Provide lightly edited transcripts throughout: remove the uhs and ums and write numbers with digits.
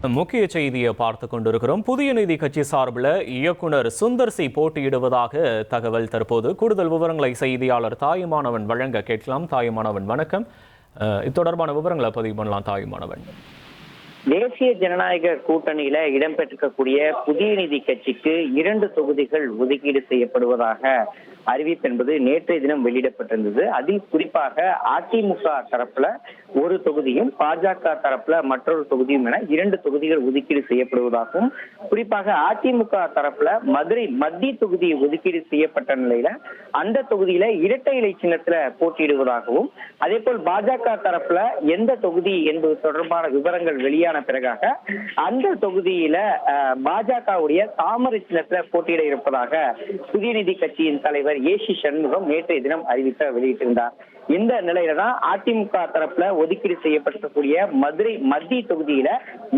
முக்கிய செய்தியை பார்த்து கொண்டிருக்கிறோம். புதிய நீதி கட்சி சார்பில் இயக்குனர் சுந்தர் சி போட்டியிடுவதாக தகவல். தற்போது கூடுதல் விவரங்களை செய்தியாளர் தாயுமானவன் வழங்க கேட்கலாம். தாயுமானவன் வணக்கம். இது தொடர்பான விவரங்களை பதிவு பண்ணலாம். தாயுமானவன், தேசிய ஜனநாயக கூட்டணியில இடம்பெற்றிருக்கக்கூடிய புதிய நீதி கட்சிக்கு 2 தொகுதிகள் ஒதுக்கீடு செய்யப்படுவதாக அறிவிப்பு என்பது நேற்றைய தினம் வெளியிடப்பட்டிருந்தது. அதில் குறிப்பாக அதிமுக தரப்புல ஒரு தொகுதியும் பாஜக தரப்புல மற்றொரு தொகுதியும் என 2 தொகுதிகள் ஒதுக்கீடு செய்யப்படுவதாகவும், குறிப்பாக அதிமுக தரப்புல மதுரை மத்திய தொகுதி ஒதுக்கீடு செய்யப்பட்ட நிலையில அந்த தொகுதியில இரட்டை இலை சின்னத்துல போட்டியிடுவதாகவும், அதே போல் பாஜக தரப்புல எந்த தொகுதி என்பது தொடர்பான விவரங்கள் வெளியான பிறகாக அந்த தொகுதியில பாஜகவுடைய தாமரை சின்னத்துல போட்டியிட இருப்பதாக புதிய நீதி கட்சியின் தலைவர் ஏசி சண்முகம் நேற்றைய தினம் அறிவிப்பை வெளியிட்டிருந்தார். இந்த நிலையில தான் அதிமுக தரப்புல ஒதுக்கீடு செய்யப்பட்டிருக்கக்கூடிய மதுரை மத்திய தொகுதியில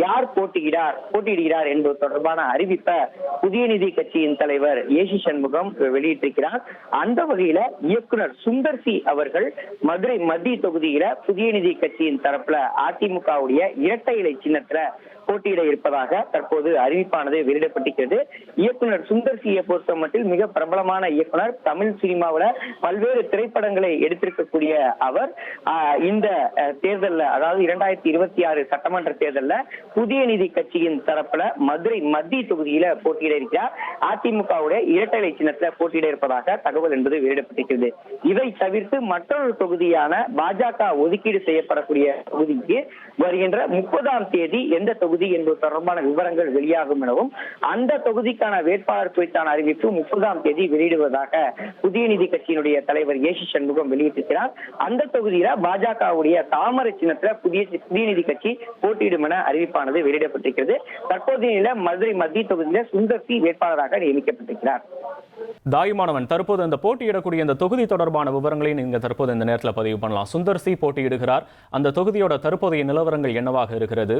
யார் போட்டியிடுகிறார் என்பது தொடர்பான அறிவிப்பை புதிய நீதி கட்சியின் தலைவர் ஏசி சண்முகம் வெளியிட்டிருக்கிறார். அந்த வகையில இயக்குனர் சுந்தர் சி அவர்கள் மதுரை மத்திய தொகுதியில புதிய நீதி கட்சியின் தரப்புல அதிமுகவுடைய இரட்டை இலை சின்னத்துல போட்டியிட இருப்பதாக தற்போது அறிவிப்பானது வெளியிடப்பட்டிருக்கிறது. இயக்குனர் சுந்தர் சியை பொறுத்த மட்டில் மிக பிரபலமான இயக்குனர். தமிழ் சினிமாவில பல்வேறு திரைப்படங்களை எடுத்திருக்கக்கூடிய அவர் இந்த தேர்தலில், அதாவது 2026 சட்டமன்ற தேர்தலில் புதிய நீதி கட்சியின் தரப்புல மதுரை மத்திய தொகுதியில போட்டியிட இருக்கிறார். அதிமுகவுடைய இரட்டை இலை சின்னத்துல போட்டியிட இருப்பதாக தகவல் என்பது வெளியிடப்பட்டிருக்கிறது. இதை தவிர்த்து மற்றொரு தொகுதியான பாஜக ஒதுக்கீடு செய்யப்படக்கூடிய தொகுதிக்கு வருகின்ற 30ஆம் தேதி எந்த தொகுதி என்பது தொடர்பான விவரங்கள் வெளியாகும் எனவும், அந்த தொகுதிக்கான வேட்பாளர் குறித்தான அறிவிப்பு 30ஆம் தேதி வெளியிடுவதாக புதிய நீதி கட்சியினுடைய தலைவர் ஏசி சண்முகம் வெளியிட்டிருக்கிறார். அந்த தொகுதியில பாஜகவுடைய தாமரை சின்னத்துல புதிய நீதி கட்சி போட்டியிடும் என அறிவிப்பானது வெளியிடப்பட்டிருக்கிறது. தற்போதைய மதுரை மத்திய தொகுதியில சுந்தர் சி வேட்பாளராக நியமிக்கப்பட்டிருக்கிறார். தாயுமானவன், தற்போது இந்த போட்டியிடக்கூடிய இந்த தொகுதி தொடர்பான விவரங்களை நீங்க தற்போது இந்த நேரத்தில் பதிவு பண்ணலாம். சுந்தர் சி போட்டியிடுகிறார். அந்த தொகுதியோட தற்போதைய நிலவரங்கள் என்னவாக இருக்கிறது?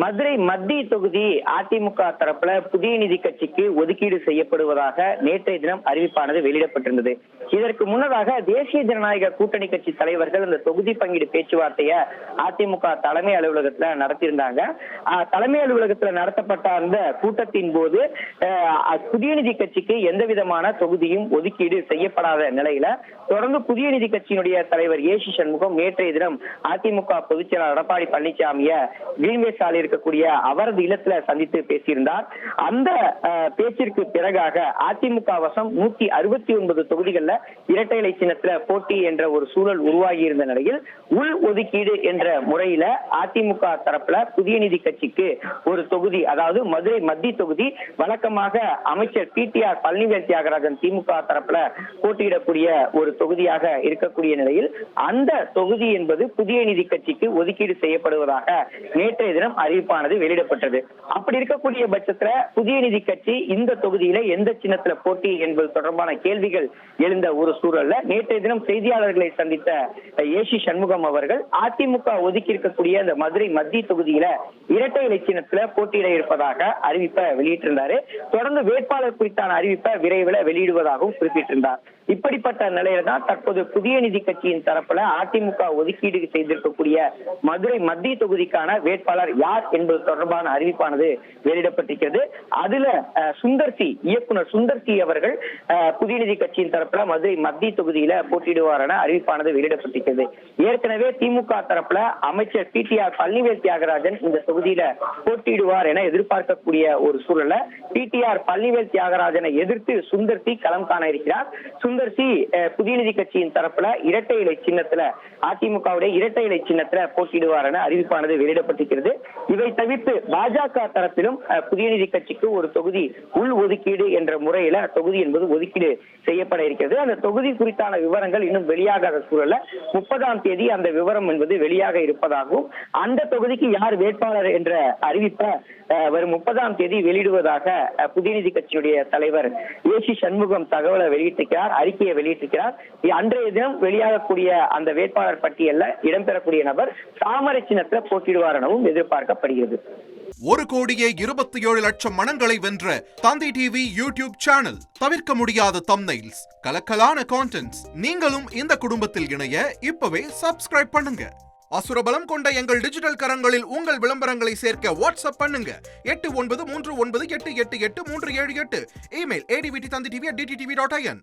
மதுரை மத்திய தொகுதி அதிமுக தரப்புல புதிய நீதி கட்சிக்கு ஒதுக்கீடு செய்யப்படுவதாக நேற்றைய தினம் அறிவிப்பானது வெளியிடப்பட்டிருந்தது. இதற்கு முன்னதாக தேசிய ஜனநாயக கூட்டணி கட்சி தலைவர்கள் இந்த தொகுதி பங்கீடு பேச்சுவார்த்தையை அதிமுக தலைமை அலுவலகத்துல நடத்தியிருந்தாங்க. தலைமை அலுவலகத்துல நடத்தப்பட்ட அந்த கூட்டத்தின் போது புதிய நீதி கட்சிக்கு எந்த விதமான தொகுதியும் ஒதுக்கீடு செய்யப்படாத நிலையில தொடர்ந்து புதிய நீதி கட்சியினுடைய தலைவர் ஏசி சண்முகம் நேற்றைய தினம் அதிமுக பொதுச் செயலாளர் எடப்பாடி பழனிசாமியை கிரீன்வே சாலை இருக்கக்கூடிய அவரது இல்லத்துல சந்தித்து பேசியிருந்தார். அந்த பேச்சிற்கு பிறகாக அதிமுக வசம் 169 தொகுதிகள்ல இரட்டை இலை சின்னத்துல போட்டி என்ற ஒரு சூழல் உருவாகி இருந்த நிலையில் உள் ஒதுக்கீடு என்ற முறையில அதிமுக தரப்புல புதிய நீதி கட்சிக்கு ஒரு தொகுதி, அதாவது மதுரை மத்திய தொகுதி வழக்கமாக அமைச்சர் PTR பழனிவேல் தியாகராஜன் திமுக தரப்புல போட்டியிடக்கூடிய ஒரு தொகுதியாக இருக்கக்கூடிய நிலையில் அந்த தொகுதி என்பது புதிய நீதி கட்சிக்கு ஒதுக்கீடு செய்யப்படுவதாக நேற்றைய தினம் அறிவிப்பானது வெளியிடப்பட்டது. அப்படி இருக்கக்கூடிய பட்சத்துல புதிய நீதி கட்சி இந்த தொகுதியில எந்த சின்னத்துல போட்டி என்பது தொடர்பான கேள்விகள் எழுந்த ஒரு சூழல்ல நேற்றைய தினம் செய்தியாளர்களை சந்தித்த ஏசி சண்முகம் அவர்கள் அதிமுக ஒதுக்கி இருக்கக்கூடிய அந்த மதுரை மத்திய தொகுதியில இரட்டை இலை சின்னத்துல போட்டியிட இருப்பதாக அறிவிப்பை வெளியிட்டிருந்தாரு. தொடர்ந்து வேட்பாளர் குறித்தான அறிவிப்பை விரைவில் வெளியிடுவதாகவும் குறிப்பிட்டிருந்தார். இப்படிப்பட்ட நிலையில தான் தற்போது புதிய நீதி கட்சியின் தரப்புல அதிமுக ஒதுக்கீடு செய்திருக்கக்கூடிய மதுரை மத்திய தொகுதிக்கான வேட்பாளர் யார் என்பது தொடர்பான அறிவிப்பானது வெளியிடப்பட்டிருக்கிறது. அதுல இயக்குனர் சுந்தர் சி அவர்கள் புதிய நீதி கட்சியின் தரப்புல மதுரை மத்திய தொகுதியில போட்டியிடுவார் என அறிவிப்பானது வெளியிடப்பட்டிருக்கிறது. ஏற்கனவே திமுக தரப்புல அமைச்சர் PTR பழனிவேல் தியாகராஜன் இந்த தொகுதியில போட்டியிடுவார் என எதிர்பார்க்கக்கூடிய ஒரு சூழல்ல PTR பழனிவேல் தியாகராஜனை எதிர்த்து சுந்தர் சி களம் காண இருக்கிறார். சுந்தர் சி புதிய நீதி கட்சியின் தரப்புல இரட்டை இலை சின்னத்துல அதிமுகவுடைய இரட்டை இலை சின்னத்துல போட்டியிடுவார் என அறிவிப்பானது வெளியிடப்பட்டிருக்கிறது. இவை தவிர்த்து பாஜக தரப்பிலும் புதிய நீதி கட்சிக்கு ஒரு தொகுதி உள் ஒதுக்கீடு என்ற முறையில தொகுதி என்பது ஒதுக்கீடு செய்யப்பட இருக்கிறது. அந்த தொகுதி குறித்தான விவரங்கள் இன்னும் வெளியாகாத சூழல்ல 30ஆம் தேதி அந்த விவரம் என்பது வெளியாக இருப்பதாகவும், அந்த தொகுதிக்கு யார் வேட்பாளர் என்ற அறிவிப்பை வரும் 30ஆம் தேதி வெளியிடுவதாக புதிய நீதி கட்சியினுடைய தலைவர் ஏசி சண்முகம் தகவலை வெளியிட்டிருக்கிறார், அறிக்கையை வெளியிட்டிருக்கிறார். அன்றைய தினம் வெளியாகக்கூடிய அந்த வேட்பாளர் பட்டியல்ல இடம்பெறக்கூடிய நபர் தாமரை சின்னத்துல போட்டியிடுவார் எனவும் எதிர்பார்க்கப்படுகிறது. 1,27,00,000 மனங்களை வென்ற தந்தி டிவி யூடியூப் சேனல். தவிர்க்க முடியாத தம்ப்நெயில்ஸ், கலக்கலான கான்டென்ட்ஸ். நீங்களும் இந்த குடும்பத்தில் இணைய இப்பவே சப்ஸ்கிரைப் பண்ணுங்க. அசுரபலம் கொண்ட எங்கள் டிஜிட்டல் கரங்களில் உங்கள் விளம்பரங்களை சேர்க்க வாட்ஸ்அப் பண்ணுங்க 8939888837 இமெயில் advttv@dttv.in